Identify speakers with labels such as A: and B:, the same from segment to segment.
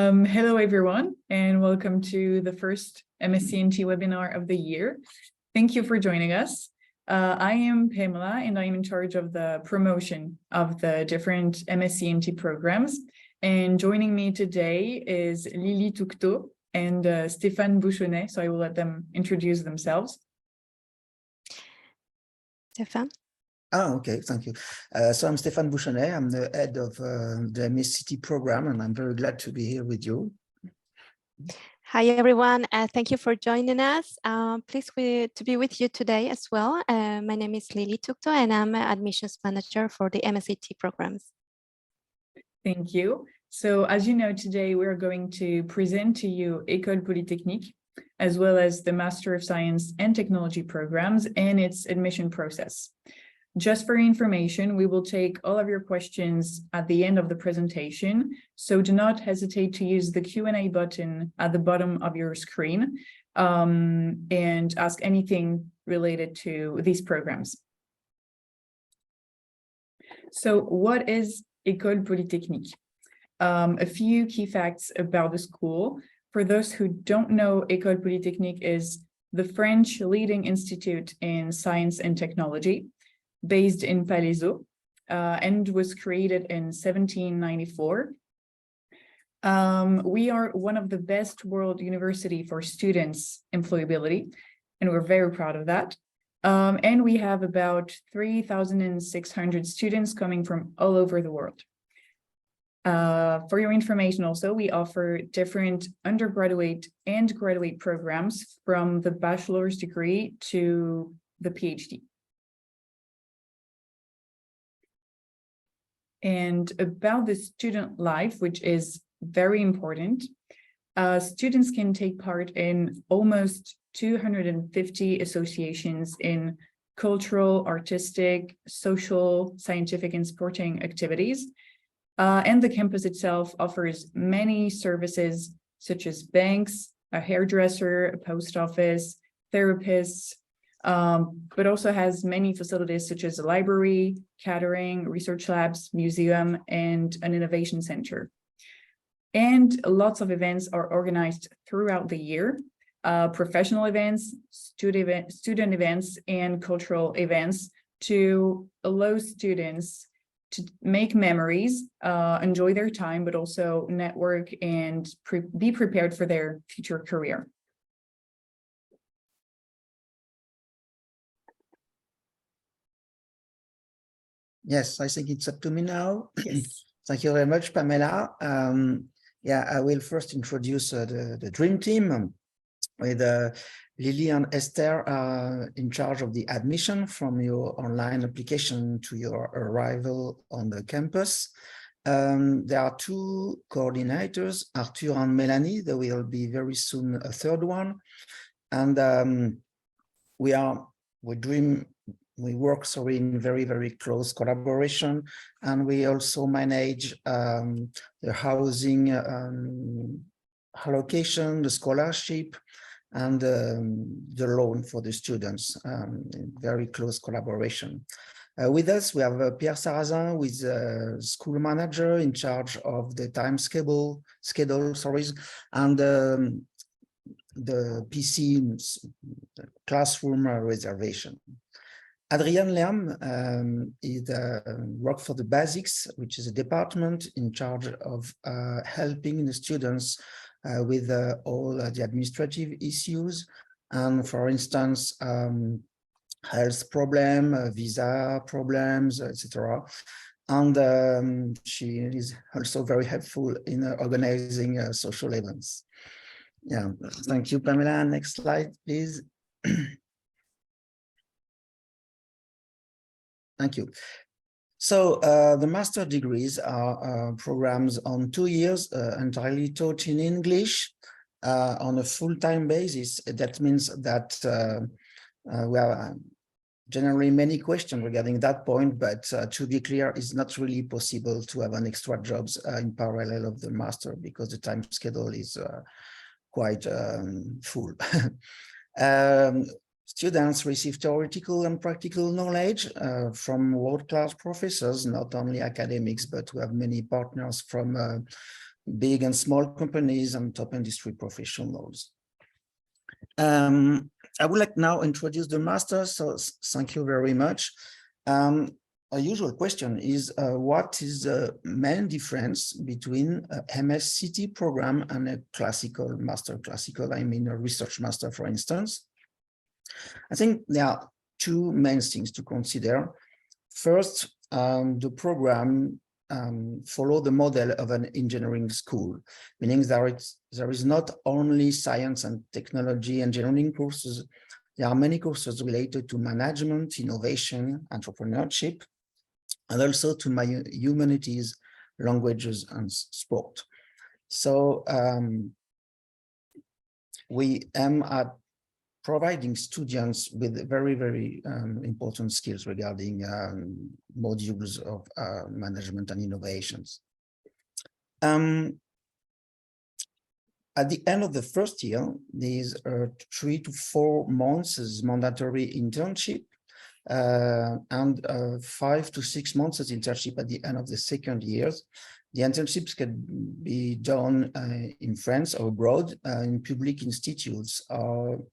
A: Hello, everyone, and welcome to the first MSc&T webinar of the year. Thank you for joining us. I am Pamela, and I am in charge of the promotion of the different MSc&T programs. And joining me today is Lily Toucteau and Stéphane Bouchonnet, so I will let them introduce themselves.
B: Stéphane?
C: Oh, okay, thank you. So I'm Stéphane Bouchonnet. I'm the head of the MSc&T program, and I'm very glad to be here with you.
B: Hi, everyone. Thank you for joining us. Pleased to be with you today as well. My name is Lily Toucteau, and I'm an admissions manager for the MSc&T programs.
A: Thank you. So as you know, today we're going to present to you École Polytechnique, as well as the Master of Science and Technology programs and its admission process. Just for your information, we will take all of your questions at the end of the presentation, so do not hesitate to use the Q&A button at the bottom of your screen and ask anything related to these programs. So what is École Polytechnique? A few key facts about the school. For those who don't know, École Polytechnique is the French leading institute in science and technology, based in Palaiseau, and was created in 1794. We are one of the best world university for students employability, and we're very proud of that. And we have about 3,600 students coming from all over the world. For your information also, we offer different undergraduate and graduate programs from the bachelor's degree to the PhD. And about the student life, which is very important, students can take part in almost 250 associations in cultural, artistic, social, scientific, and sporting activities. And the campus itself offers many services such as banks, a hairdresser, a post office, therapists, but also has many facilities such as a library, catering, research labs, museum, and an innovation center. And lots of events are organized throughout the year, professional events, student events, and cultural events to allow students to make memories, enjoy their time, but also network and be prepared for their future career.
C: Yes, I think it's up to me now.
A: Yes.
C: Thank you very much, Pamela. Yeah, I will first introduce the dream team with Lily and Esther in charge of the admission from your online application to your arrival on the campus. There are two coordinators, Arthur and Melanie. There will be very soon a third one. And we work in very, very close collaboration, and we also manage the housing allocation, the scholarship, and the loan for the students in very close collaboration. With us, we have Pierre Sarrazin, who is a school manager in charge of the time schedule, and the PC classroom reservation. Adrian Lerm works for the Basics, which is a department in charge of helping the students with all the administrative issues, and for instance, health problem, visa problems, etc. And she is also very helpful in organizing social events. Yeah, thank you, Pamela. Next slide, please. Thank you. So the master degrees are programs on 2 years, entirely taught in English on a full-time basis. That means that we have generally many questions regarding that point, but to be clear, it's not really possible to have an extra jobs in parallel of the master because the time schedule is quite full. Students receive theoretical and practical knowledge from world-class professors, not only academics, but we have many partners from big and small companies and top industry professionals. I would like now introduce the master, so thank you very much. A usual question is, what is the main difference between a MSc&T program and a classical master? Classical, I mean a research master, for instance. I think there are two main things to consider. First, the program follow the model of an engineering school, meaning there is not only science and technology engineering courses, there are many courses related to management, innovation, entrepreneurship, and also to my humanities, languages, and sport. So we aim at providing students with very, very important skills regarding modules of management and innovations. At the end of the first year, there's 3 to 4 months mandatory internship and 5 to 6 months as internship at the end of the second year. The internships can be done in France or abroad in public institutes or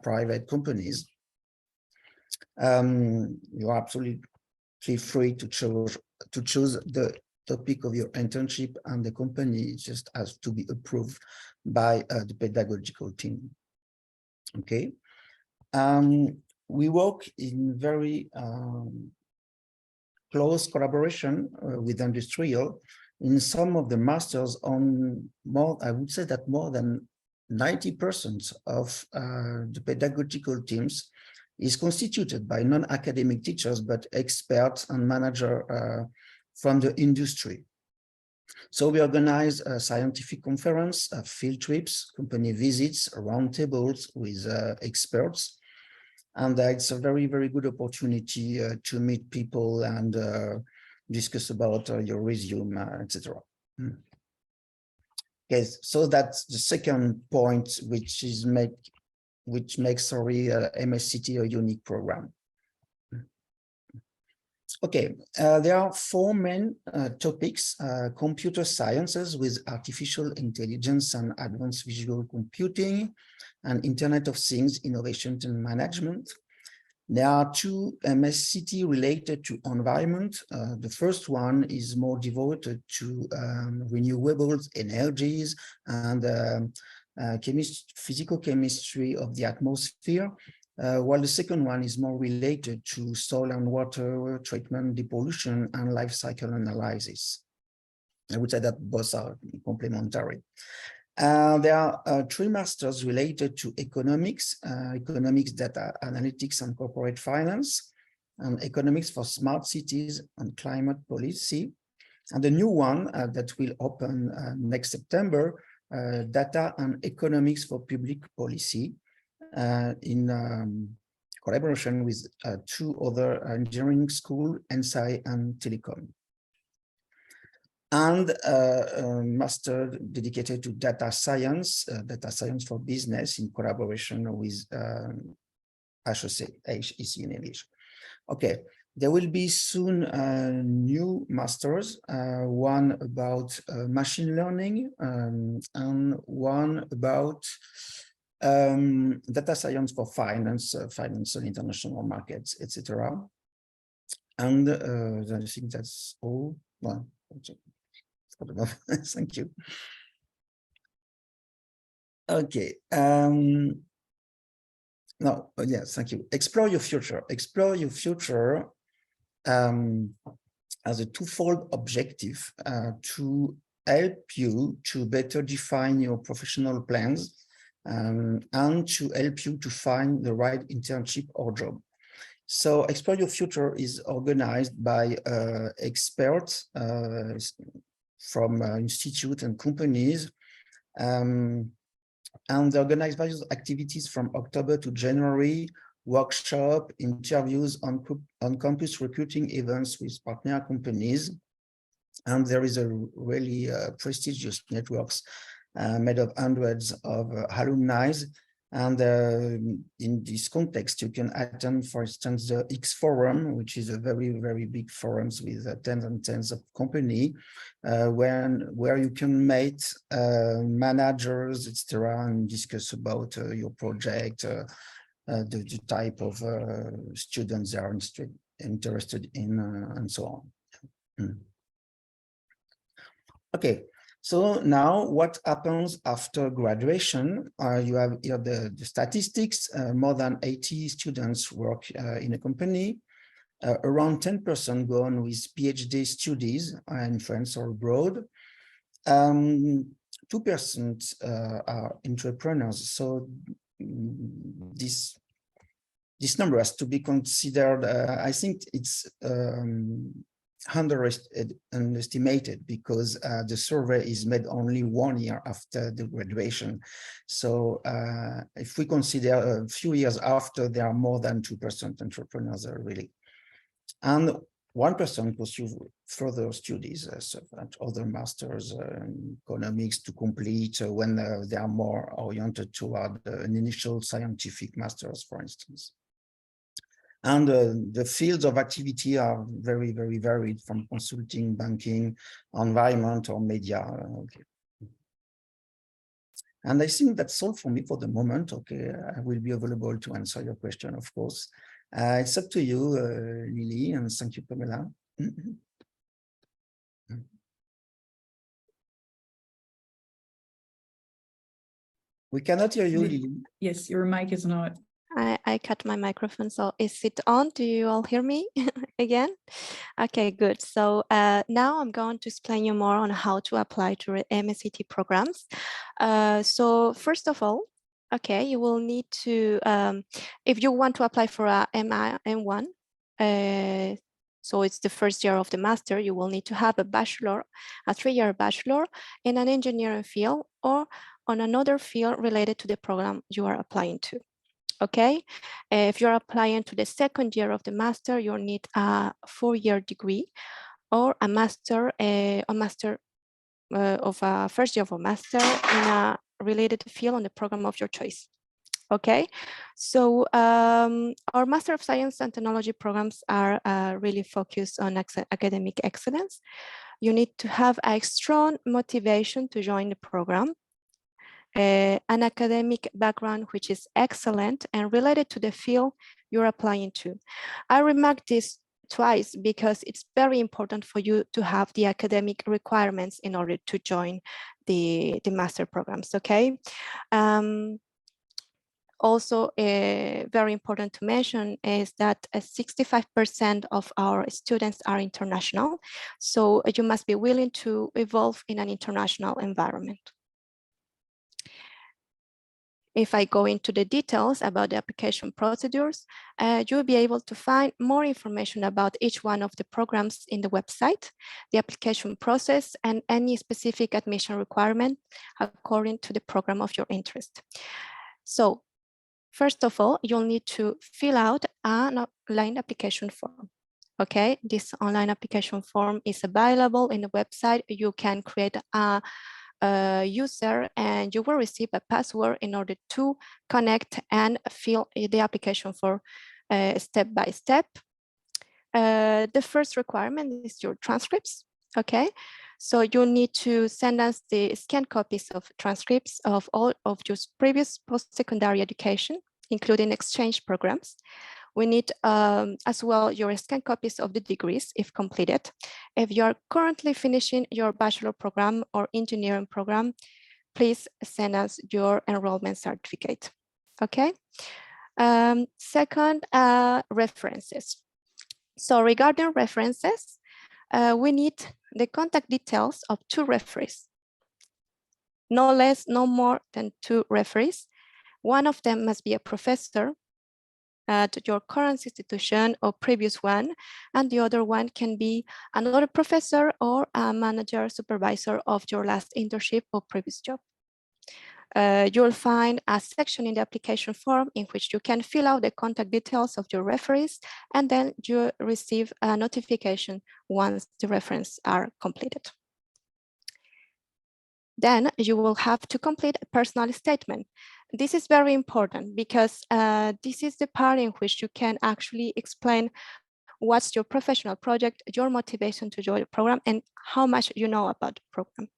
C: private companies. You are absolutely free to choose the topic of your internship, and the company just has to be approved by the pedagogical team. Okay. We work in very close collaboration with industrial. In some of the masters, on more, I would say that more than 90% of the pedagogical teams is constituted by non-academic teachers, but experts and managers from the industry. So we organize a scientific conference, field trips, company visits, roundtables with experts. And it's a very, very good opportunity to meet people and discuss about your resume, etc. Okay, so that's the second point, which makes MSc&T a unique program. Okay, there are 4 main topics: computer sciences with artificial intelligence and advanced visual computing, and Internet of Things, innovation and management. There are 2 MSc&T related to environment. The first one is more devoted to renewable energies and physical chemistry of the atmosphere, while the second one is more related to soil and water treatment, depollution, and life cycle analysis. I would say that both are complementary. There are 3 masters related to economics, economics, data analytics, and corporate finance, and economics for smart cities and climate policy. And the new one that will open next September, data and economics for public policy, in collaboration with 2 other engineering schools, ENSAI and Telecom. And a master dedicated to data science for business in collaboration with HEC in English. Okay, there will be soon new masters, one about machine learning and one about data science for finance, financial international markets, etc. And I think that's all. Well, thank you. Okay. No, yes, thank you. Explore your future. Explore your future as a twofold objective to help you to better define your professional plans and to help you to find the right internship or job. So Explore Your Future is organized by experts from institutes and companies, and they organize various activities from October to January, workshop, interviews, on-campus recruiting events with partner companies. And there is a really prestigious networks made of hundreds of alumni. And in this context, you can attend, for instance, the X Forum, which is a very, very big forums with tens and tens of company, where you can meet managers, etc., and discuss about your project, the type of students they are interested in, and so on. Okay. So now what happens after graduation? You have here the statistics. More than 80 students work in a company. Around 10% go on with PhD studies in France or abroad. 2% are entrepreneurs. So this number has to be considered. I think it's underestimated because the survey is made only 1 year after the graduation. So if we consider a few years after, there are more than 2% entrepreneurs really. And 1% pursue further studies, so other masters in economics to complete when they are more oriented toward an initial scientific masters, for instance. And the fields of activity are very, very varied, from consulting, banking, environment, or media. Okay. And I think that's all for me for the moment. Okay, I will be available to answer your question, of course. It's up to you, Lily, and thank you, Pamela. We cannot hear you, Lily.
A: Yes, your mic is not.
B: I cut my microphone, so is it on? Do you all hear me again? Okay, good. So now I'm going to explain you more on how to apply to MSc&T programs. So first of all, okay, you will need to, if you want to apply for a M1, so it's the first year of the master, you will need to have a bachelor, a 3-year bachelor in an engineering field or on another field related to the program you are applying to. Okay, if you're applying to the second year of the master, you'll need a 4-year degree or a master, of a first year of a master in a related field on the program of your choice. Okay, so our Master of Science and Technology programs are really focused on academic excellence. You need to have a strong motivation to join the program. An academic background which is excellent and related to the field you're applying to. I remarked this twice because it's very important for you to have the academic requirements in order to join the master programs, okay? Also, very important to mention is that 65% of our students are international, so you must be willing to evolve in an international environment. If I go into the details about the application procedures, you'll be able to find more information about each one of the programs in the website, the application process, and any specific admission requirement according to the program of your interest. So, first of all, you'll need to fill out an online application form. Okay, this online application form is available in the website. You can create a user and you will receive a password in order to connect and fill the application form step by step. The first requirement is your transcripts. Okay, so you need to send us the scanned copies of transcripts of all of your previous post-secondary education, including exchange programs. We need as well your scanned copies of the degrees if completed. If you are currently finishing your bachelor program or engineering program, please send us your enrollment certificate. Okay. Second, references. So regarding references, we need the contact details of 2 referees. No less, no more than 2 referees. One of them must be a professor at your current institution or previous one, and the other one can be another professor or a manager supervisor of your last internship or previous job. You'll find a section in the application form in which you can fill out the contact details of your referees, and then you receive a notification once the references are completed. Then you will have to complete a personal statement. This is very important because this is the part in which you can actually explain what's your professional project, your motivation to join the program, and how much you know about the program.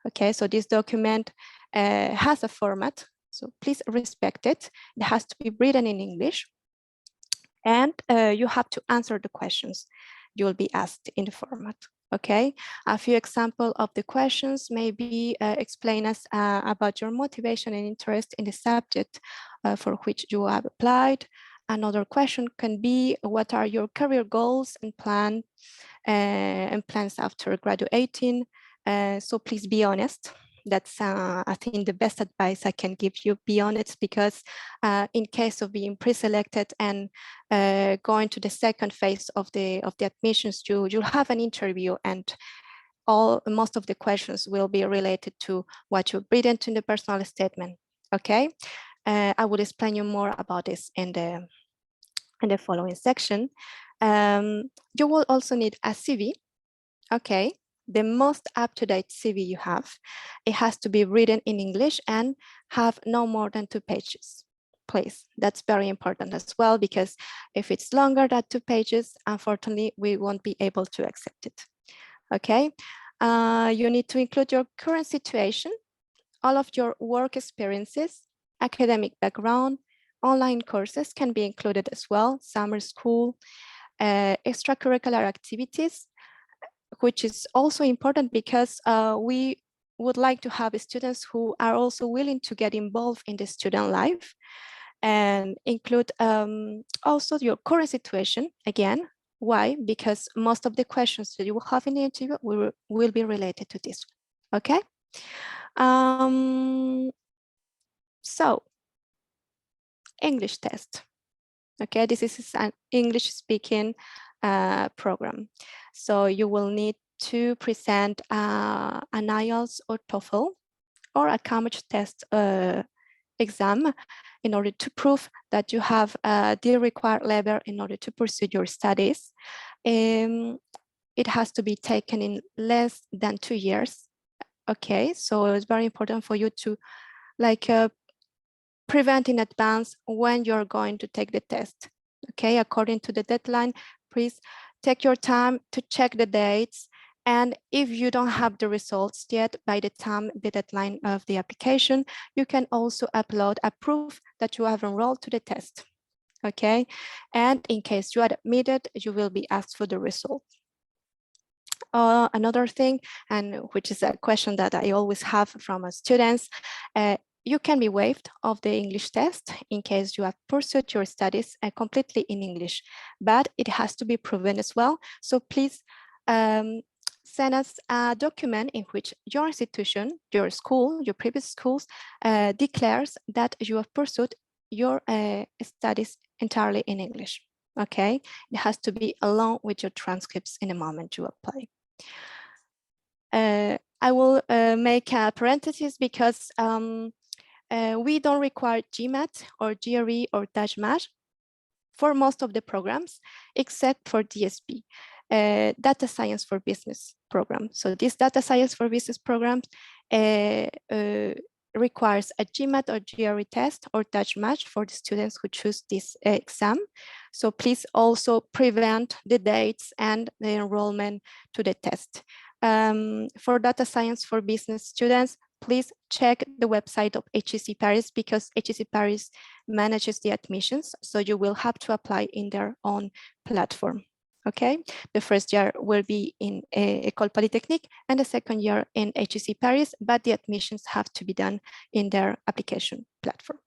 B: Okay, so this document has a format, so please respect it. It has to be written in English, and you have to answer the questions you will be asked in the format. Okay, a few examples of the questions maybe explain us about your motivation and interest in the subject for which you have applied. Another question can be, what are your career goals and plans after graduating? So please be honest. That's I think the best advice I can give you. Be honest, because in case of being pre-selected and going to the second phase of the admissions, you'll have an interview, and most of the questions will be related to what you've written in the personal statement. Okay, I will explain you more about this in the following section. You will also need a CV. Okay, the most up-to-date CV you have. It has to be written in English and have no more than 2 pages. Please, that's very important as well, because if it's longer than 2 pages, unfortunately, we won't be able to accept it. Okay, you need to include your current situation, all of your work experiences, academic background, online courses can be included as well, summer school, extracurricular activities, which is also important because we would like to have students who are also willing to get involved in the student life, and include also your current situation. Again, why? Because most of the questions that you will have in the interview will be related to this. Okay. So English test. Okay, this is an English speaking program. So you will need to present an IELTS or TOEFL or a Cambridge test exam in order to prove that you have the required level in order to pursue your studies. It has to be taken in less than 2 years. Okay, so it's very important for you to prevent in advance when you're going to take the test. Okay, according to the deadline, please take your time to check the dates. And if you don't have the results yet by the time the deadline of the application, you can also upload a proof that you have enrolled to the test. Okay, and in case you are admitted, you will be asked for the result. Another thing, and which is a question that I always have from students, you can be waived of the English test in case you have pursued your studies completely in English, but it has to be proven as well. So please send us a document in which your institution, your school, your previous schools declares that you have pursued your studies entirely in English. Okay, it has to be along with your transcripts in the moment you apply. I will make a parenthesis because we don't require GMAT or GRE or DashMath for most of the programs, except for DSP, Data Science for Business program. So this Data Science for Business program requires a GMAT or GRE test or DashMath for the students who choose this exam. So please also prevent the dates and the enrollment to the test. For Data Science for Business students, please check the website of HEC Paris, because HEC Paris manages the admissions. So you will have to apply in their own platform. Okay, the first year will be in École Polytechnique and the second year in HEC Paris, but the admissions have to be done in their application platform.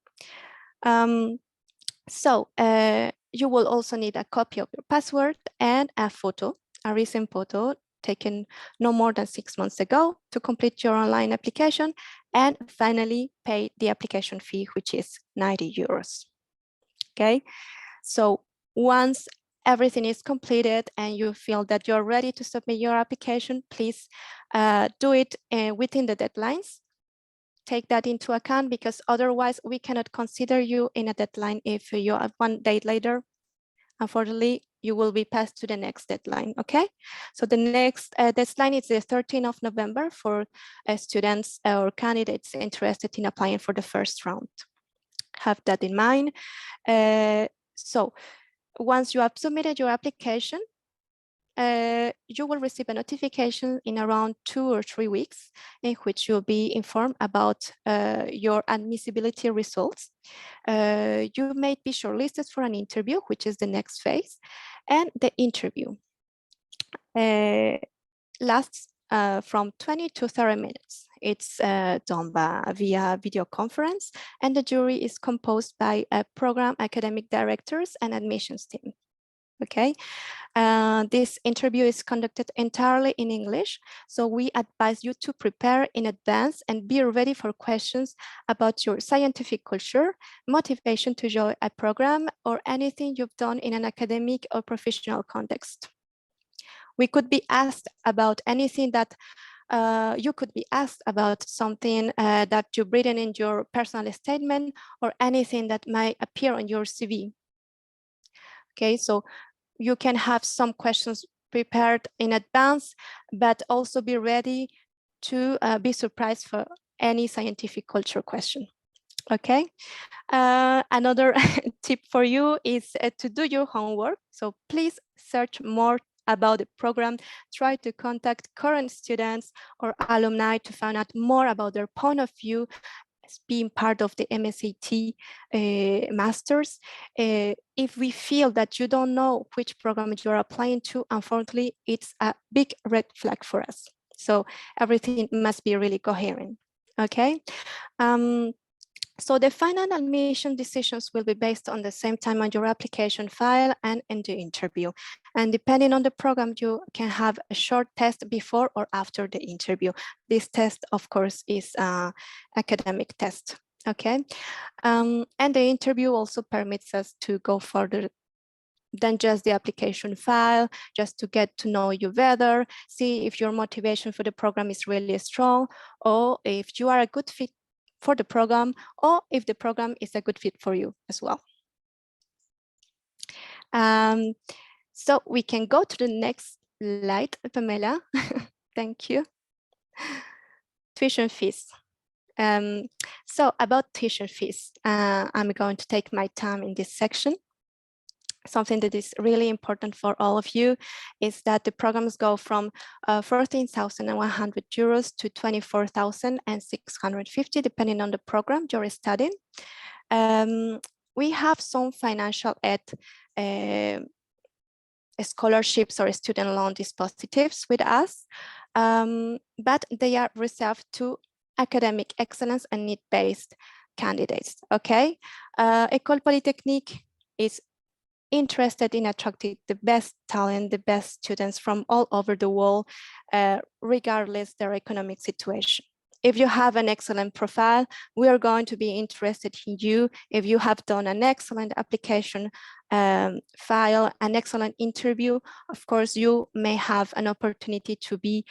B: You will also need a copy of your password and a photo, a recent photo taken no more than 6 months ago to complete your online application, and finally pay the application fee, which is 90 euros. Okay, so once everything is completed and you feel that you're ready to submit your application, please do it within the deadlines. Take that into account, because otherwise we cannot consider you in a deadline if you have 1 day later. unfortunately, you will be passed to the next deadline, okay? So the next deadline is the 13th of November for students or candidates interested in applying for the first round. Have that in mind. So once you have submitted your application, you will receive a notification in around 2 or 3 weeks in which you'll be informed about your admissibility results. You may be shortlisted for an interview, which is the next phase, and the interview lasts from 20 to 30 minutes. It's done via video conference, and the jury is composed by program academic directors and admissions team. Okay, this interview is conducted entirely in English, so we advise you to prepare in advance and be ready for questions about your scientific culture, motivation to join a program, or anything you've done in an academic or professional context. We could be asked about anything that you could be asked about something that you've written in your personal statement or anything that might appear on your CV. Okay, so you can have some questions prepared in advance, but also be ready to be surprised for any scientific culture question. Okay, another tip for you is to do your homework. So please search more about the program, try to contact current students or alumni to find out more about their point of view as being part of the MSc&T masters. If we feel that you don't know which program you're applying to, unfortunately, it's a big red flag for us. So everything must be really coherent, okay? So the final admission decisions will be based on the same time on your application file and in the interview. And depending on the program, you can have a short test before or after the interview. This test, of course, is an academic test, okay? And the interview also permits us to go further than just the application file, just to get to know you better, see if your motivation for the program is really strong, or if you are a good fit for the program, or if the program is a good fit for you as well. So we can go to the next slide, Pamela. Thank you. Tuition fees. So about tuition fees, I'm going to take my time in this section. Something that is really important for all of you is that the programs go from 14,100 euros to 24,650, depending on the program you're studying. We have some financial aid scholarships or student loan dispositives with us, but they are reserved to academic excellence and need-based candidates, okay? École Polytechnique is interested in attracting the best talent, the best students from all over the world, regardless their economic situation. If you have an excellent profile, we are going to be interested in you. If you have done an excellent application file, an excellent interview, of course, you may have an opportunity to be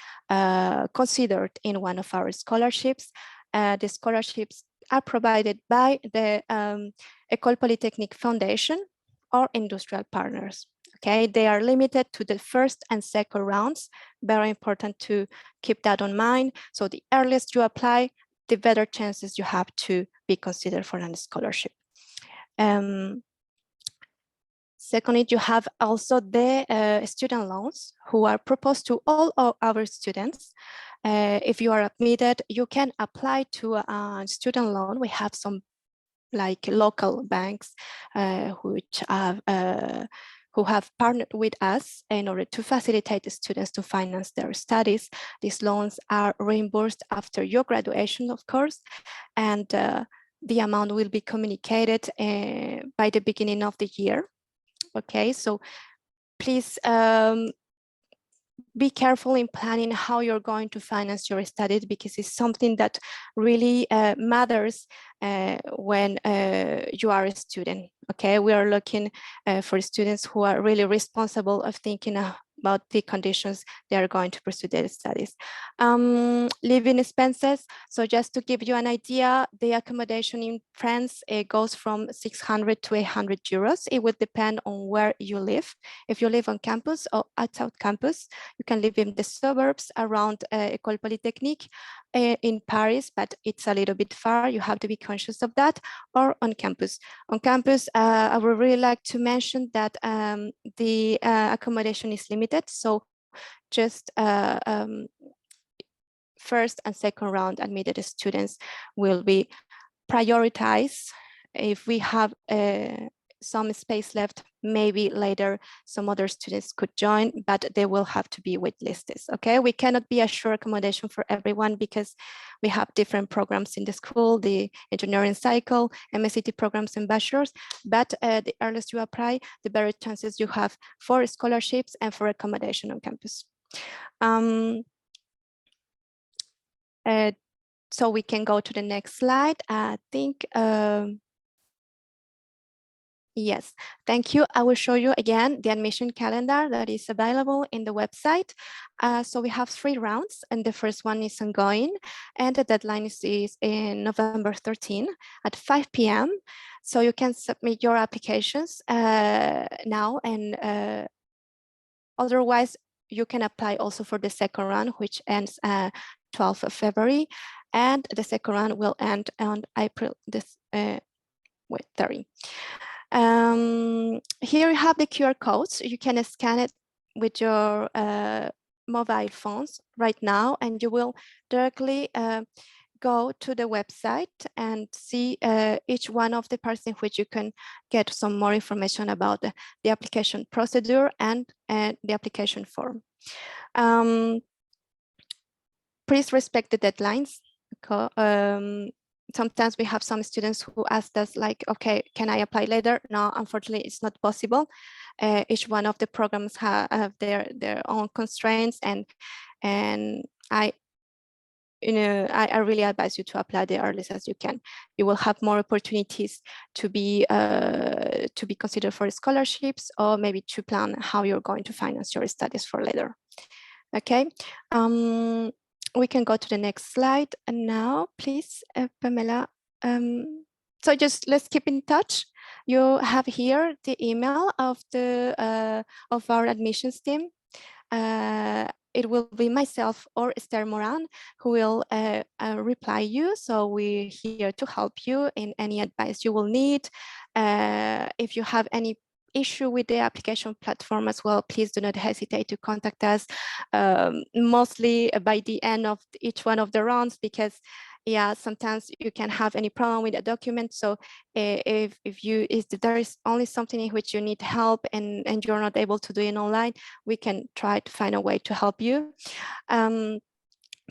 B: considered in one of our scholarships. The scholarships are provided by the École Polytechnique Foundation or industrial partners. Okay, they are limited to the first and second rounds. Very important to keep that in mind. So the earliest you apply, the better chances you have to be considered for a scholarship. Secondly, you have also the student loans who are proposed to all of our students. If you are admitted, you can apply to a student loan. We have some like local banks who have partnered with us in order to facilitate the students to finance their studies. These loans are reimbursed after your graduation, of course, and the amount will be communicated by the beginning of the year. Okay, so please be careful in planning how you're going to finance your studies, because it's something that really matters when you are a student. Okay, we are looking for students who are really responsible of thinking about the conditions they are going to pursue their studies. Living expenses. So just to give you an idea, the accommodation in France, it goes from 600 to 800 euros. It would depend on where you live. If you live on campus or outside campus, you can live in the suburbs around École Polytechnique in Paris, but it's a little bit far. You have to be conscious of that, or on campus. On campus, I would really like to mention that the accommodation is limited. So just first and second round admitted students will be prioritized. If we have some space left, maybe later some other students could join, but they will have to be waitlisted. Okay, we cannot be assured accommodation for everyone because we have different programs in the school, the engineering cycle, MSc&T programs and bachelors, but the earliest you apply, the better chances you have for scholarships and for accommodation on campus. So we can go to the next slide. I think, yes, thank you. I will show you again the admission calendar that is available in the website. So we have 3 rounds, and the first one is ongoing, and the deadline is in November 13 at 5 p.m. So you can submit your applications now, and otherwise you can apply also for the second round, which ends 12th of February, and the second round will end on April 30. Here you have the QR codes. You can scan it with your mobile phones right now, and you will directly go to the website and see each one of the parts in which you can get some more information about the application procedure and the application form. Please respect the deadlines. Sometimes we have some students who ask us like, okay, can I apply later? No, unfortunately, it's not possible. Each one of the programs have their own constraints, and I really advise you to apply the earliest as you can. You will have more opportunities to be considered for scholarships, or maybe to plan how you're going to finance your studies for later. Okay. We can go to the next slide. And now, please, Pamela. So just let's keep in touch. You have here the email of our admissions team. It will be myself or Esther Moran who will reply you. So we're here to help you in any advice you will need. If you have any issue with the application platform as well, please do not hesitate to contact us, mostly by the end of each one of the rounds, because yeah, sometimes you can have any problem with a document. So if there is only something in which you need help and you're not able to do it online, we can try to find a way to help you.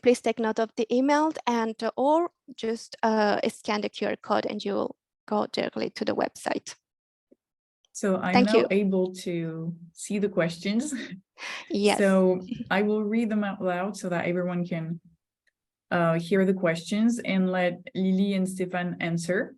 B: Please take note of the email, and or just scan the QR code and you will go directly to the website.
A: So I'm now able to see the questions.
B: Yes.
A: So I will read them out loud so that everyone can hear the questions and let Lily and Stefan answer.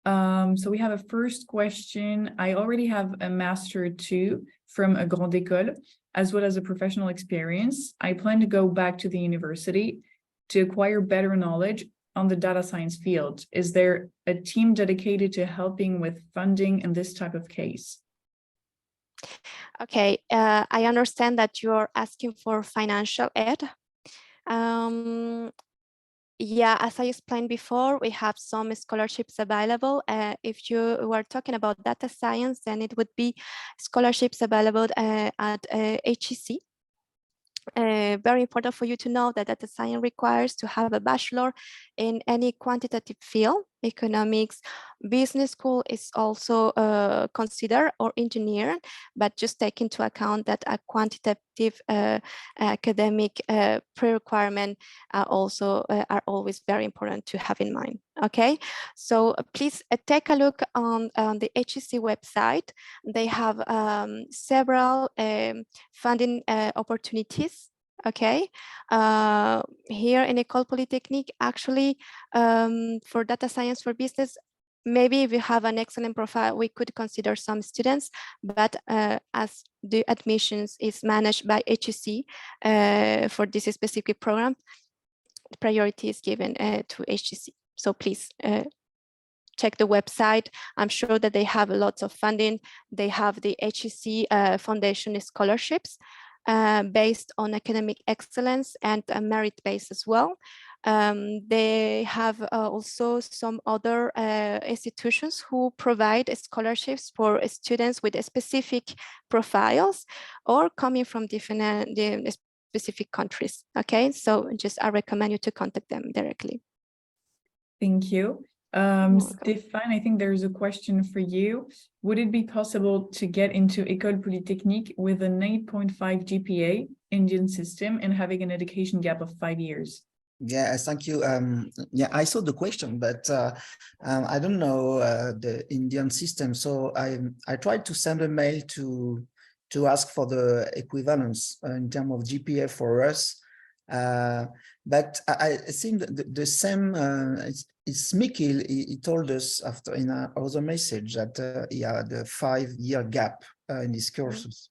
A: So we have a first question. I already have a Master 2 from a Grande École, as well as a professional experience. I plan to go back to the university to acquire better knowledge on the data science field. Is there a team dedicated to helping with funding in this type of case?
B: Okay, I understand that you're asking for financial aid. Yeah, as I explained before, we have some scholarships available. If you were talking about data science, then it would be scholarships available at HEC. Very important for you to know that data science requires to have a bachelor in any quantitative field. Economics, business school is also considered, or engineering, but just take into account that a quantitative academic pre-requirement also are always very important to have in mind. Okay, so please take a look on the HEC website. They have several funding opportunities. Okay, here in École Polytechnique, actually, for data science for business, maybe if you have an excellent profile, we could consider some students, but as the admissions is managed by HEC for this specific program, the priority is given to HEC. So please check the website. I'm sure that they have lots of funding. They have the HEC Foundation scholarships based on academic excellence and merit-based as well. They have also some other institutions who provide scholarships for students with specific profiles or coming from different specific countries. Okay, so just I recommend you to contact them directly.
A: Thank you. Stéphane, I think there's a question for you. Would it be possible to get into École Polytechnique with an 8.5 GPA Indian system and having an education gap of 5 years?
C: Yeah, thank you. Yeah, I saw the question, but I don't know the Indian system. So I tried to send a mail to ask for the equivalence in terms of GPA for us. But I think the same, it's Mikil, he told us after in another message that he had a 5-year gap in his courses.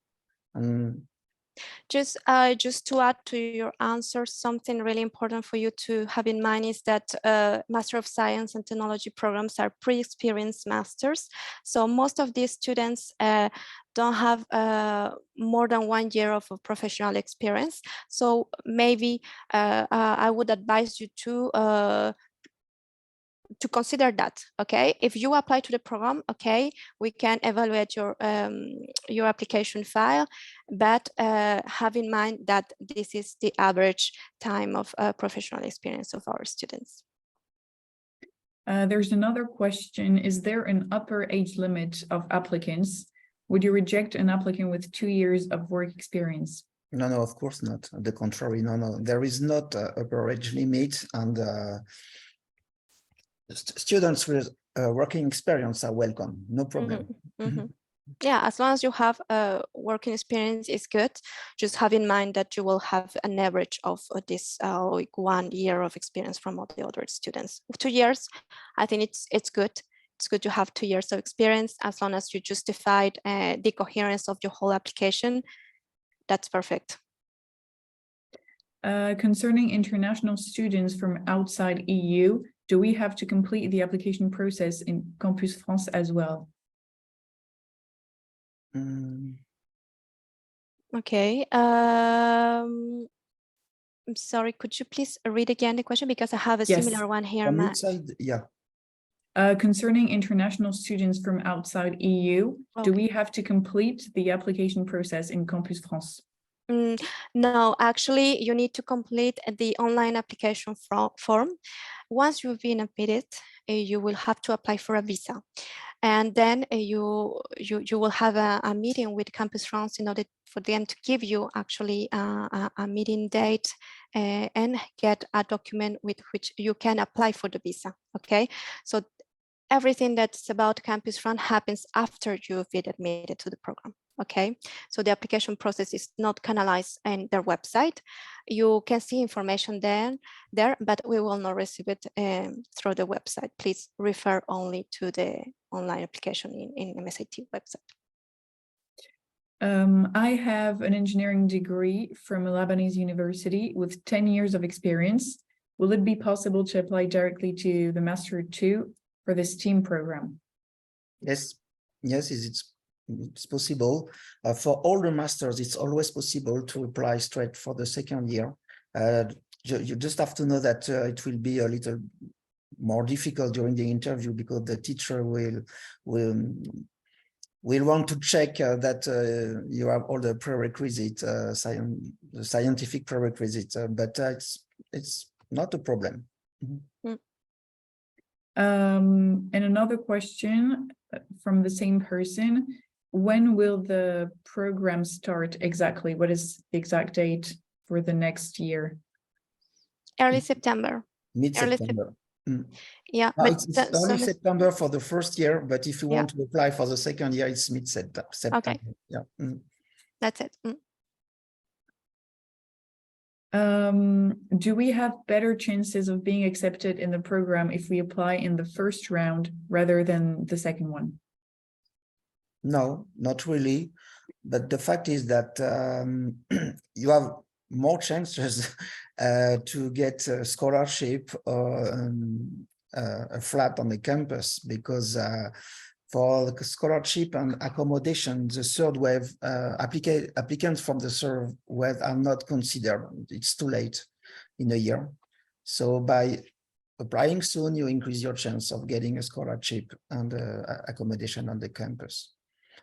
B: Just to add to your answer, something really important for you to have in mind is that Master of Science and Technology programs are pre-experienced masters. So most of these students don't have more than 1 year of professional experience. So maybe I would advise you to consider that. Okay, if you apply to the program, okay, we can evaluate your application file, but have in mind that this is the average time of professional experience of our students.
A: There's another question. Is there an upper age limit of applicants? Would you reject an applicant with 2 years of work experience?
C: No, no, of course not. On the contrary, no, there is not an upper age limit, and students with working experience are welcome, no problem.
B: Yeah, as long as you have working experience is good. Just have in mind that you will have an average of this like 1 year of experience from all the other students. 2 years, I think it's good. It's good to have 2 years of experience as long as you justified the coherence of your whole application. That's perfect.
A: Concerning international students from outside EU, do we have to complete the application process in Campus France as well?
B: Okay. I'm sorry, could you please read again the question, because I have a similar one here.
C: From outside, yeah.
A: Concerning international students from outside EU, do we have to complete the application process in Campus France?
B: No, actually, you need to complete the online application form. Once you've been admitted, you will have to apply for a visa. And then you will have a meeting with Campus France in order for them to give you actually a meeting date and get a document with which you can apply for the visa. Okay, so everything that's about Campus France happens after you've been admitted to the program. Okay, so the application process is not canalized in their website. You can see information there, but we will not receive it through the website. Please refer only to the online application in MSc&T website.
A: I have an engineering degree from a Lebanese university with 10 years of experience. Will it be possible to apply directly to the Master 2 for this team program?
C: Yes, it's possible. For all the masters, it's always possible to apply straight for the second year. You just have to know that it will be a little more difficult during the interview, because the teacher will want to check that you have all the prerequisite, scientific prerequisites, but it's not a problem.
A: And another question from the same person: when will the program start exactly? What is the exact date for the next year?
B: Early September.
C: Mid-September.
B: Yeah,
C: but
B: but
C: it's early September for the first year, but if you want to apply for the second year, it's mid-September.
B: Okay.
C: Yeah.
B: That's it.
A: Do we have better chances of being accepted in the program if we apply in the first round rather than the second one?
C: No, not really. But the fact is that you have more chances to get a scholarship or a flat on the campus, because for the scholarship and accommodation, the third wave applicants from the third wave are not considered. It's too late in a year. So by applying soon, you increase your chance of getting a scholarship and accommodation on the campus.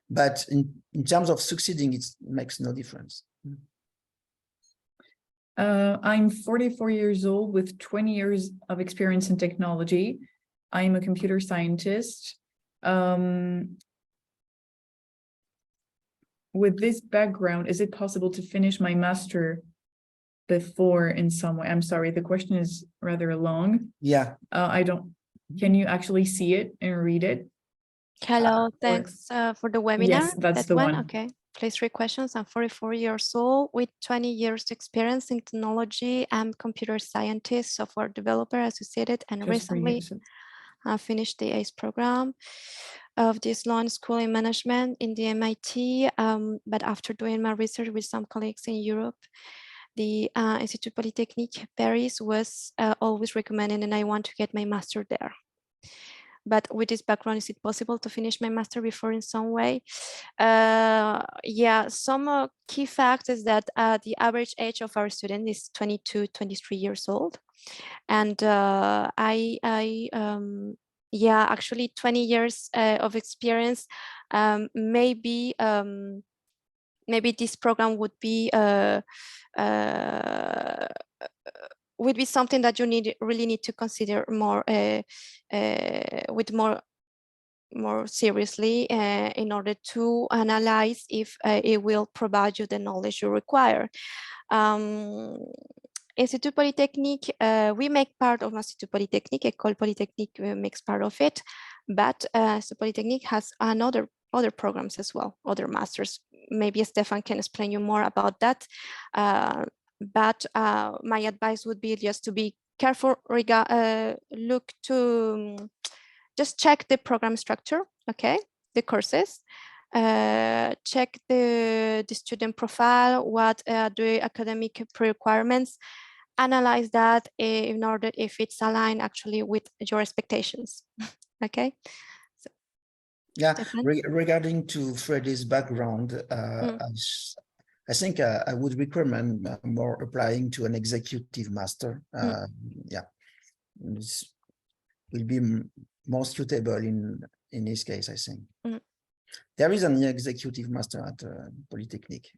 C: But in terms of succeeding, it makes no difference.
A: I'm 44 years old with 20 years of experience in technology. I'm a computer scientist. With this background, is it possible to finish my master before in some way? I'm sorry, the question is rather long.
C: Yeah.
A: Can you actually see it and read it?
B: Hello, thanks for the webinar.
A: Yes, that's the one.
B: Okay, please read questions. I'm 44 years old with 20 years experience in technology. I'm computer scientist, software developer, associated, and recently I finished the ACE program of this law school in management in the MIT. But after doing my research with some colleagues in Europe, the Institut Polytechnique Paris was always recommended, and I want to get my master there. But with this background, is it possible to finish my master before in some way? Yeah, some key facts is that the average age of our student is 22, 23 years old. And yeah, actually 20 years of experience, maybe this program would be something that you really need to consider more with more seriously in order to analyze if it will provide you the knowledge you require. Institut Polytechnique, we make part of Institut Polytechnique. École Polytechnique makes part of it, but Institut Polytechnique has other programs as well, other masters. Maybe Stefan can explain you more about that. But my advice would be just to be careful, just check the program structure, okay, the courses, check the student profile, what the academic requirements, analyze that in order if it's aligned actually with your expectations, okay? So,
C: yeah, regarding to Freddie's background, I think I would recommend more applying to an executive master. Yeah, this will be more suitable in his case, I think. There is an executive master at Polytechnique.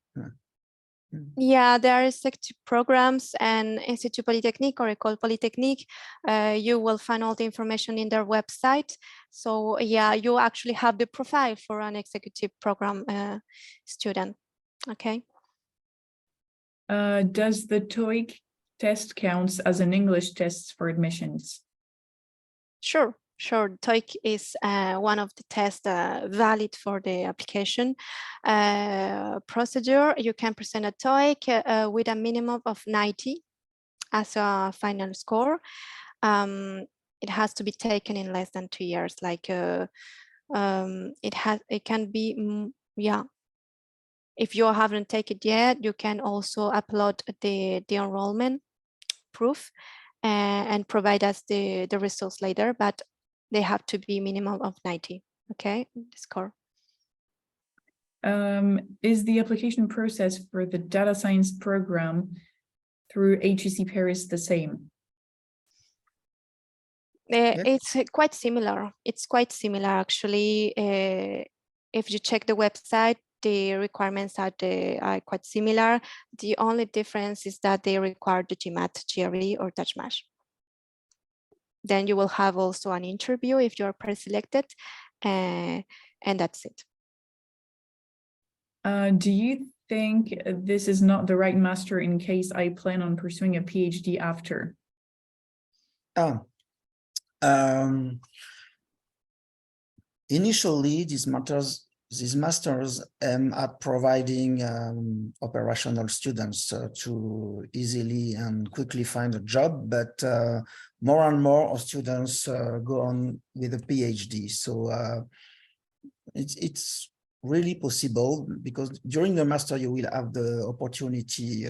B: Yeah, there are executive programs and Institut Polytechnique or École Polytechnique. You will find all the information in their website. So yeah, you actually have the profile for an executive program student, okay?
A: Does the TOEIC test counts as an English test for admissions?
B: Sure. TOEIC is one of the tests valid for the application procedure. You can present a TOEIC with a minimum of 90 as a final score. It has to be taken in less than 2 years. Like it can be, yeah. If you haven't taken it yet, you can also upload the enrollment proof and provide us the results later, but they have to be minimum of 90, okay, the score.
A: Is the application process for the data science program through HEC Paris the same?
B: It's quite similar. It's quite similar, actually. If you check the website, the requirements are quite similar. The only difference is that they require the GMAT, GRE, or Dutch Math. Then you will have also an interview if you're pre-selected, and that's it.
A: Do you think this is not the right master in case I plan on pursuing a PhD after?
C: Initially, these these masters aim at providing operational students to easily and quickly find a job, but more and more of students go on with a PhD. So it's really possible, because during the master you will have the opportunity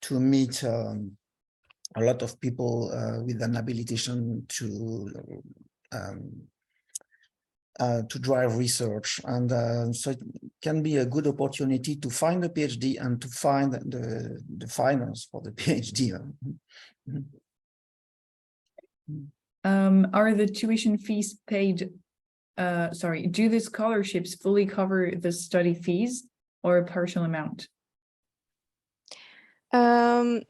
C: to meet a lot of people with an habilitation to drive research, and so it can be a good opportunity to find a PhD and to find the finance for the PhD.
A: Are the tuition fees paid? Do the scholarships fully cover the study fees or a partial amount?
B: A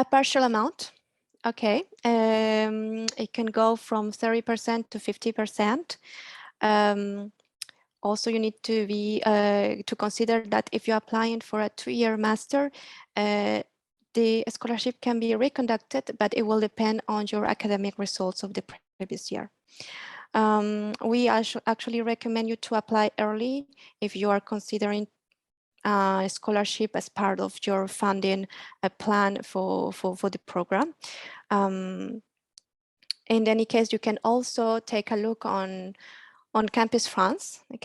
B: partial amount. Okay, it can go from 30% to 50%. Also, you need to be to consider that if you're applying for a 2-year master, the scholarship can be reconducted, but it will depend on your academic results of the previous year. We actually recommend you to apply early if you are considering a scholarship as part of your funding plan for the program. In any case, you can also take a look on Campus France, of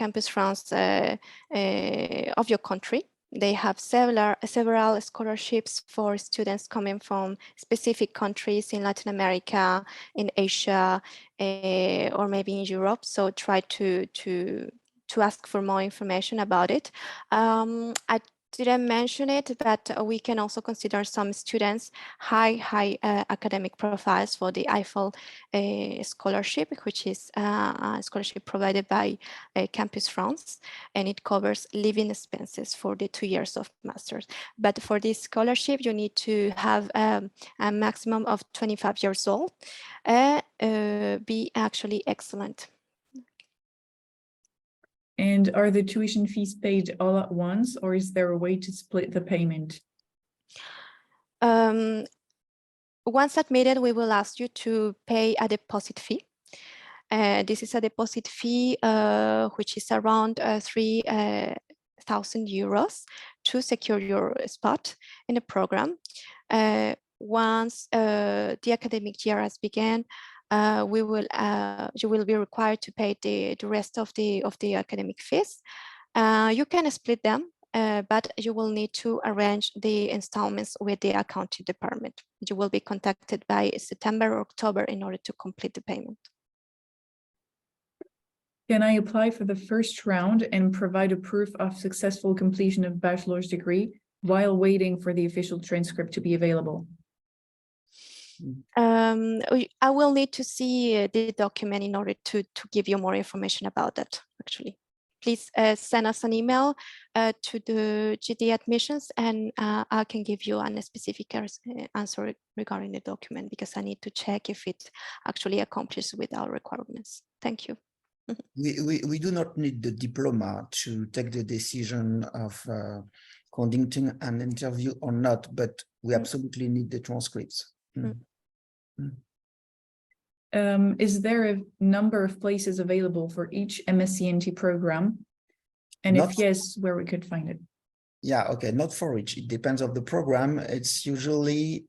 B: your country. They have several scholarships for students coming from specific countries in Latin America, in Asia, or maybe in Europe. So try to ask for more information about it. I didn't mention it, but we can also consider some students high academic profiles for the Eiffel scholarship, which is a scholarship provided by Campus France, and it covers living expenses for the 2 years of masters. But for this scholarship, you need to have a maximum of 25 years old, be actually excellent.
A: And are the tuition fees paid all at once, or is there a way to split the payment?
B: Once admitted, we will ask you to pay a deposit fee. This is a deposit fee which is around 3,000 euros to secure your spot in the program. Once the academic year has begun, you will be required to pay the rest of the academic fees. You can split them, but you will need to arrange the installments with the accounting department. You will be contacted by September or October in order to complete the payment.
A: Can I apply for the first round and provide a proof of successful completion of bachelor's degree while waiting for the official transcript to be available?
B: I will need to see the document in order to give you more information about that, actually. Please send us an email to the GD admissions, and I can give you a specific answer regarding the document, because I need to check if it actually accomplishes with our requirements. Thank you.
C: We do not need the diploma to take the decision of conducting an interview or not, but we absolutely need the transcripts.
A: Is there a number of places available for each MSc&T program? And
C: Not,
A: if yes, where we could find it?
C: Yeah, okay, not for each. It depends on the program. It's usually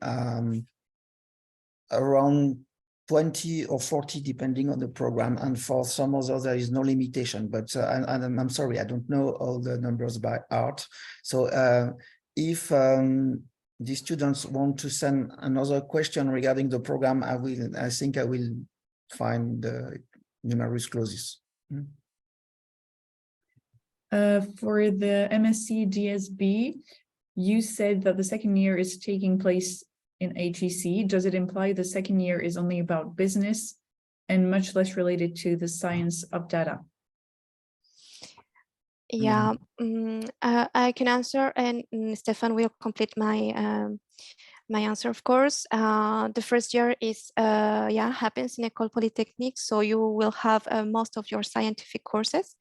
C: around 20 or 40, depending on the program. And for some others, there is no limitation. But I'm sorry, I don't know all the numbers by heart. So if the students want to send another question regarding the program, I think I will find the numerous clauses.
A: For the MSc DSB, you said that the second year is taking place in HEC. Does it imply the second year is only about business and much less related to the science of data?
B: Yeah, I can answer, and Stefan will complete my my answer, of course. The first year is happens in École Polytechnique, so you will have most of your scientific courses,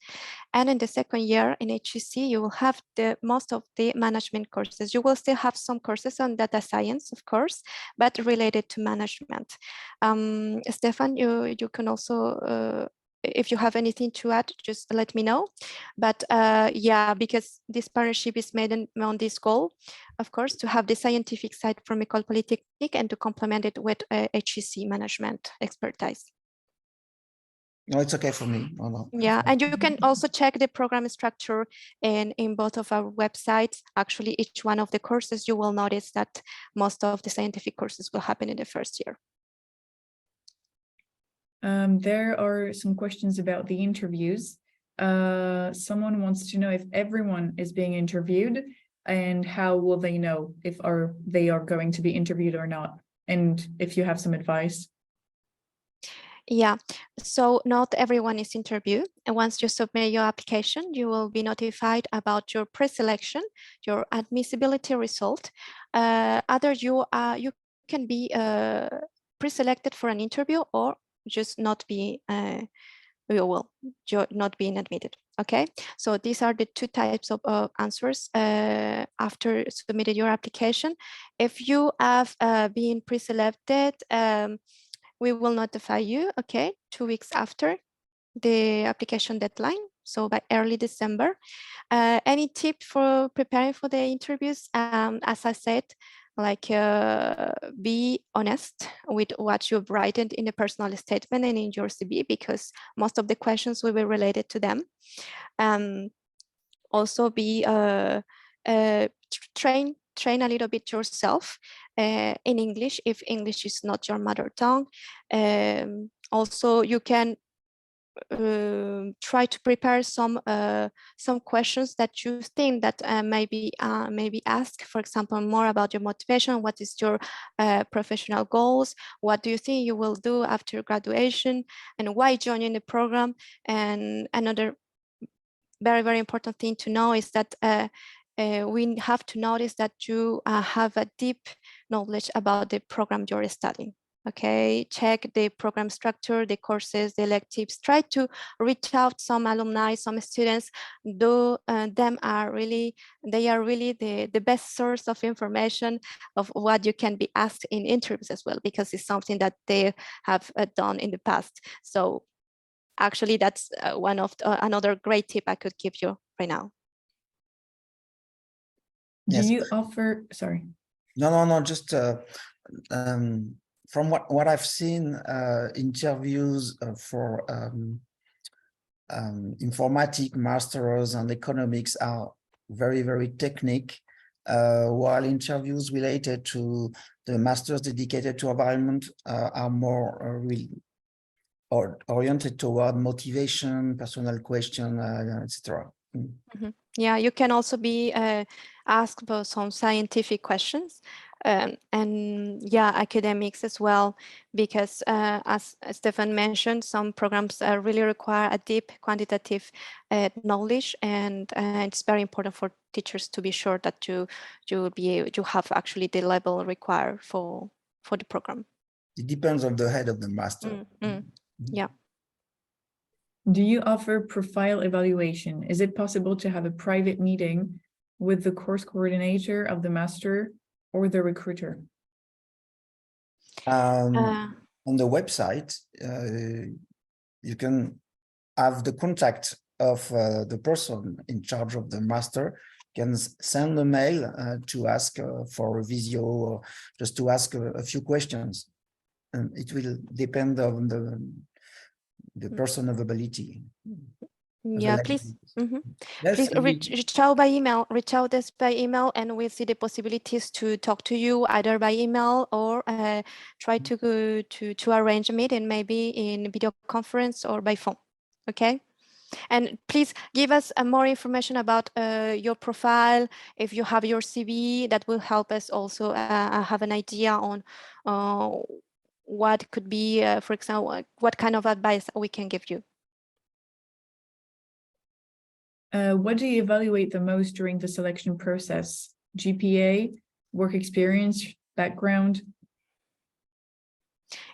B: and in the second year in HEC you will have most of the management courses. You will still have some courses on data science, of course, but related to management. Stefan, you can also if you have anything to add, just let me know. But yeah, because this partnership is made on this goal, of course, to have the scientific side from École Polytechnique and to complement it with HEC management expertise.
C: No, it's okay for me. Oh, no.
B: Yeah, and you can also check the program structure in both of our websites. Actually, each one of the courses, you will notice that most of the scientific courses will happen in the first year.
A: There are some questions about the interviews. Someone wants to know if everyone is being interviewed and how will they know if they are going to be interviewed or not, and if you have some advice.
B: Yeah, so not everyone is interviewed. And once you submit your application, you will be notified about your pre-selection, your admissibility result. Either you can be pre-selected for an interview or just not be you're not being admitted. Okay, so these are the two types of answers after submitting your application. If you have been pre-selected, we will notify you, okay, 2 weeks after the application deadline, so by early December. Any tip for preparing for the interviews? As I said, like be honest with what you've written in the personal statement and in your CV, because most of the questions will be related to them. Also be train a little bit yourself in English if English is not your mother tongue. Also, you can try to prepare some questions that you think that maybe ask, for example, more about your motivation. What is your professional goals? What do you think you will do after graduation? And why joining the program? And another very, very important thing to know is that we have to notice that you have a deep knowledge about the program you're studying. Okay, check the program structure, the courses, the electives. Try to reach out some alumni, some students. Though they are really the best source of information of what you can be asked in interviews as well, because it's something that they have done in the past. So actually, that's one of another great tip I could give you right now.
A: Do you offer, sorry.
C: No, just from what I've seen, interviews for informatics masters and economics are very, very technical, while interviews related to the masters dedicated to environment are more oriented toward motivation, personal question, etc.
B: Mm-hmm. Yeah, you can also be asked about some scientific questions and yeah, academics as well, because as Stefan mentioned, some programs really require a deep quantitative knowledge, and it's very important for teachers to be sure that you have actually the level required for the program.
C: It depends on the head of the master.
B: Yeah.
A: Do you offer profile evaluation? Is it possible to have a private meeting with the course coordinator of the master or the recruiter?
C: On the website, you can have the contact of the person in charge of the master. You can send a mail to ask for a visio, or just to ask a few questions. And it will depend on the person availability.
B: Yeah, please.
C: Yes,
B: please reach out by email. Reach out us by email, and we'll see the possibilities to talk to you either by email or try to go to arrange a meeting, maybe in video conference or by phone. Okay. And please give us more information about your profile. If you have your CV, that will help us also have an idea on what could be, for example, what kind of advice we can give you.
A: What do you evaluate the most during the selection process? GPA, work experience, background?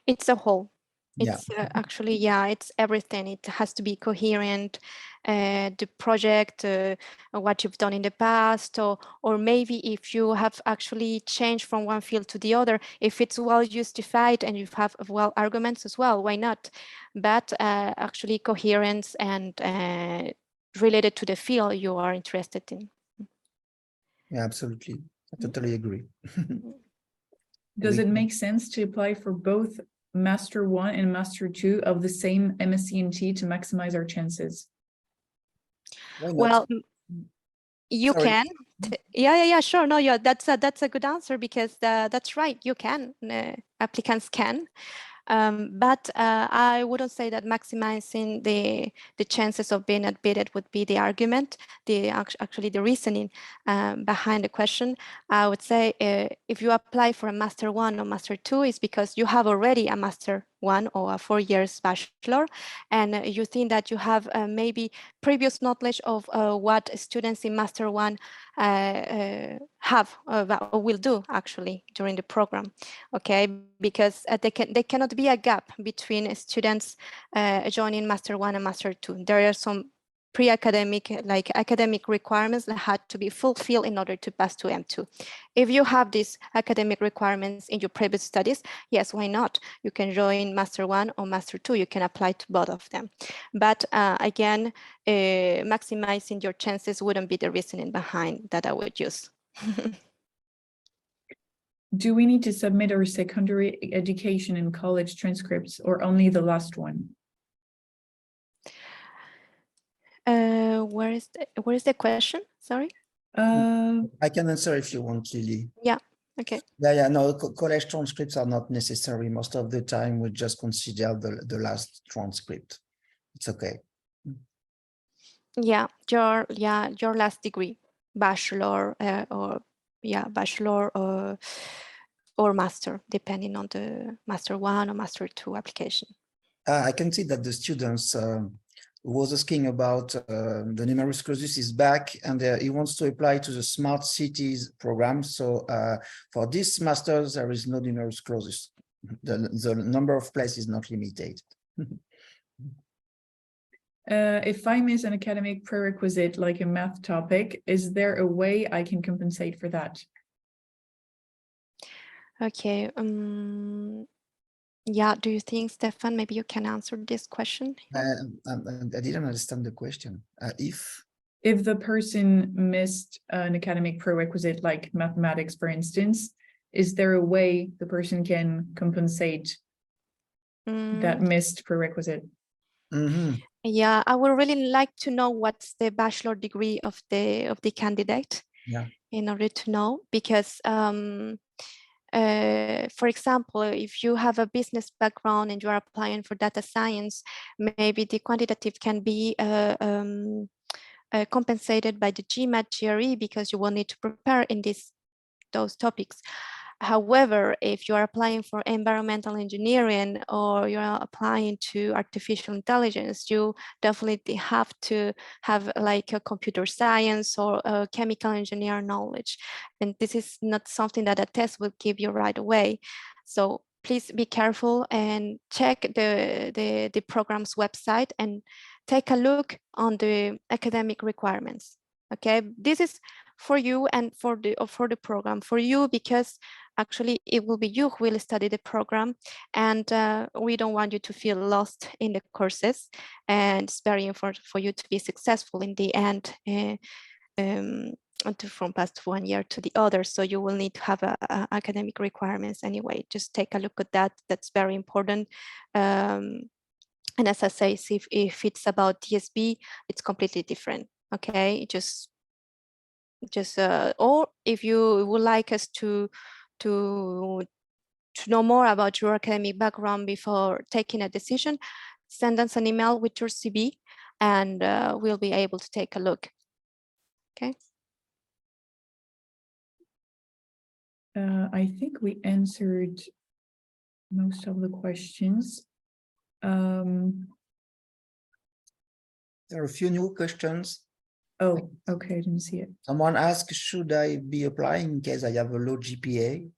B: It's a whole.
C: Yeah.
B: It's actually, yeah, it's everything. It has to be coherent, the project, what you've done in the past, or maybe if you have actually changed from one field to the other, if it's well justified and you have well arguments as well, why not? But actually coherence and related to the field you are interested in.
C: Yeah, absolutely. I totally agree.
A: Does it make sense to apply for both Master 1 and Master 2 of the same MSc&T to maximize our chances?
C: Why not?
B: Well, you
C: Sorry.
B: can. Yeah, sure. No, yeah, that's a good answer, because that's right. You can, applicants can. But I wouldn't say that maximizing the chances of being admitted would be the argument, actually the reasoning behind the question. I would say if you apply for a Master 1 or Master 2, is because you have already a Master 1 or a 4 years bachelor, and you think that you have maybe previous knowledge of what students in Master 1 have or will do actually during the program. Okay, because there cannot be a gap between students joining Master 1 and Master 2. There are some pre-academic, like academic requirements that had to be fulfilled in order to pass to M2. If you have these academic requirements in your previous studies, yes, why not? You can join Master 1 or Master 2. You can apply to both of them. But again, maximizing your chances wouldn't be the reasoning behind that I would use.
A: Do we need to submit our secondary education and college transcripts, or only the last one?
B: Where is the question? Sorry.
C: I can answer if you want, Lily.
B: Yeah. Okay.
C: Yeah. No, college transcripts are not necessary. Most of the time, we just consider the last transcript. It's okay.
B: Yeah, your last degree, bachelor bachelor or master, depending on the Master 1 or Master 2 application.
C: I can see that the students who was asking about the numerus clausus is back, and he wants to apply to the Smart Cities program. So for this master's, there is no numerus clausus. The number of places is not limited.
A: If I miss an academic prerequisite like a math topic, is there a way I can compensate for that?
B: Okay. Yeah, do you think, Stefan, maybe you can answer this question?
C: I didn't understand the question.
A: If the person missed an academic prerequisite like mathematics, for instance, is there a way the person can compensate that missed prerequisite?
B: Yeah, I would really like to know what's the bachelor degree of the candidate.
C: Yeah.
B: In order to know, because for example, if you have a business background and you are applying for data science, maybe the quantitative can be compensated by the GMAT GRE, because you will need to prepare in those topics. However, if you are applying for environmental engineering or you're applying to artificial intelligence, you definitely have to have like a computer science or a chemical engineer knowledge. And this is not something that a test will give you right away. So please be careful and check the program's website and take a look on the academic requirements. Okay, this is for you and for the program. For you, because actually it will be you who will study the program, and we don't want you to feel lost in the courses, and it's very important for you to be successful in the end, from past 1 year to the other. So you will need to have academic requirements anyway. Just take a look at that. That's very important. And as I say, if it's about DSB, it's completely different. Okay, just or if you would like us to know more about your academic background before taking a decision, send us an email with your CV, and we'll be able to take a look. Okay.
A: I think we answered most of the questions.
C: There are a few new questions.
A: Oh, okay, I didn't see it.
C: Someone asked, should I be applying in case I have a low GPA?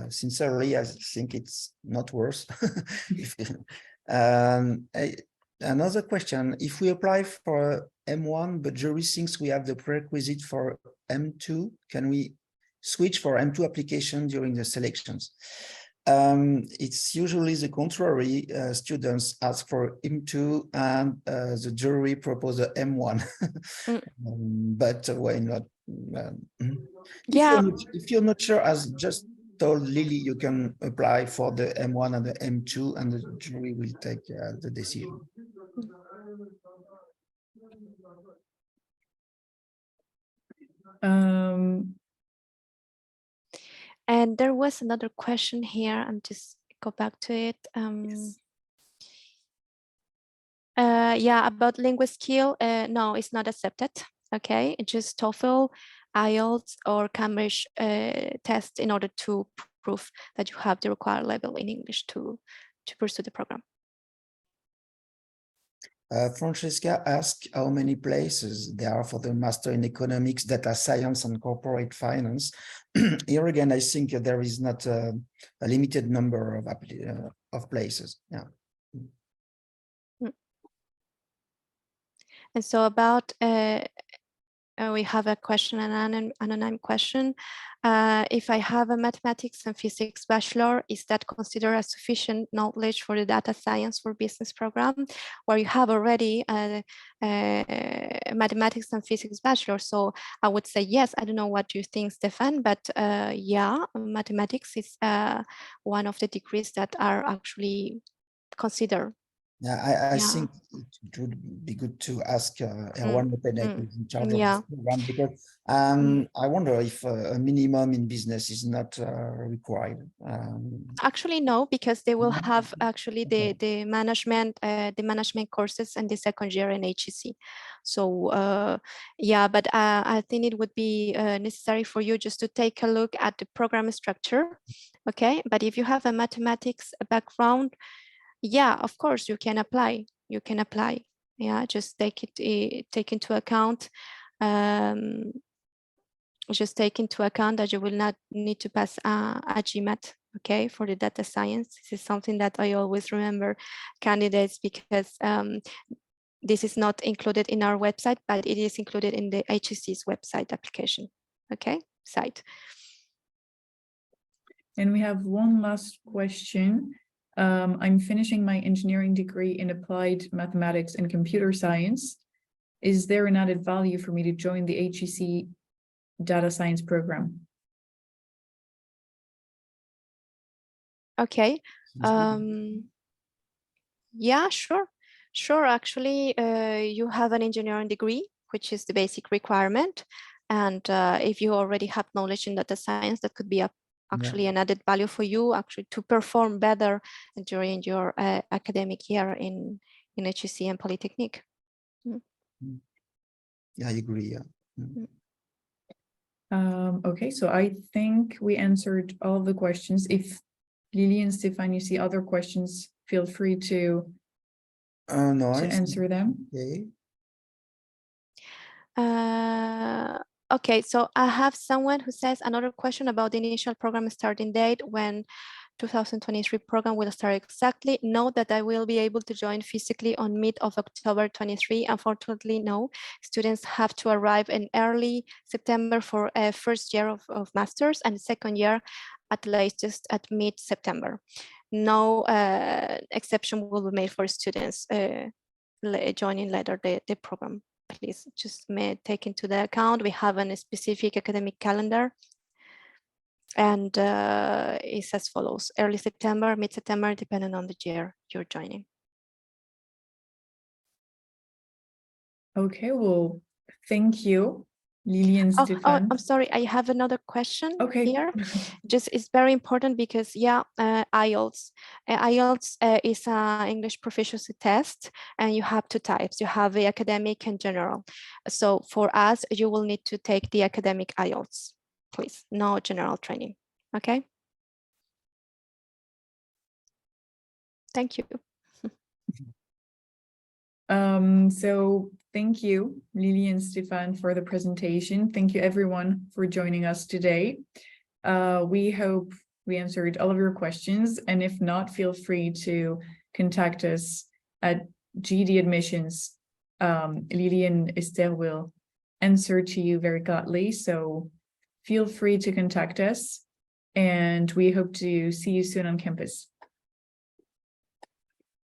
C: Sincerely, I think it's not worse. Another question, if we apply for M1, but jury thinks we have the prerequisite for M2, can we switch for M2 application during the selections? It's usually the contrary. Students ask for M2 and the jury propose a M1. But why not?
B: Yeah.
C: If you're not sure, as just told Lily, you can apply for the M1 and the M2 and the jury will take the decision.
B: And there was another question here. I'm just go back to it.
C: Yes.
B: Yeah, about language skill. No, it's not accepted. Okay, it's just TOEFL, IELTS, or Cambridge test in order to prove that you have the required level in English to pursue the program.
C: Francesca asked how many places there are for the Master in Economics, Data Science, and Corporate Finance. Here again, I think there is not a limited number of places. Yeah.
B: And so about, we have a question, an anonymous question. If I have a mathematics and physics bachelor, is that considered as sufficient knowledge for the data science for business program, where you have already a mathematics and physics bachelor? So I would say yes. I don't know what you think, Stefan, but yeah, mathematics is one of the degrees that are actually considered.
C: Yeah, I think it would be good to ask Erwan Lepenek, who's in charge of this program, because I wonder if a minimum in business is not required.
B: Actually, no, because they will have actually the management courses in the second year in HEC. So yeah, but I think it would be necessary for you just to take a look at the program structure. Okay, but if you have a mathematics background, yeah, of course you can apply. You can apply. Yeah, just take into account. Just take into account that you will not need to pass a GMAT, okay, for the data science. This is something that I always remember candidates, because this is not included in our website, but it is included in the HEC's website application, okay, site.
A: And we have one last question. I'm finishing my engineering degree in applied mathematics and computer science. Is there an added value for me to join the HEC data science program?
B: Okay. Yeah, sure. Actually, you have an engineering degree, which is the basic requirement. And if you already have knowledge in data science, that could be actually an added value for you, actually, to perform better during your academic year in HEC and Polytechnique.
C: Yeah, I agree. Yeah.
A: Okay, so I think we answered all of the questions. If Lily and Stefan, you see other questions, feel free to answer them.
C: Okay.
B: Okay, so I have someone who says another question about the initial program starting date, when 2023 program will start exactly. Note that I will be able to join physically on mid of October 23. Unfortunately, no. Students have to arrive in early September for a first year of master's, and second year at latest at mid-September. No exception will be made for students joining later the program. Please just take into the account we have a specific academic calendar, and it's as follows: early September, mid-September, depending on the year you're joining.
A: Okay, well, thank you, Lily and Stefan.
B: I'm sorry, I have another question here.
A: Okay.
B: Just, it's very important because, yeah, IELTS. IELTS is an English proficiency test, and you have two types. You have the academic and general. So for us, you will need to take the academic IELTS, please, no general training. Okay. Thank you.
A: So thank you, Lily and Stefan, for the presentation. Thank you, everyone, for joining us today. We hope we answered all of your questions. And if not, feel free to contact us at GD Admissions. Lily and Esther will answer to you very gladly. So feel free to contact us. And we hope to see you soon on campus.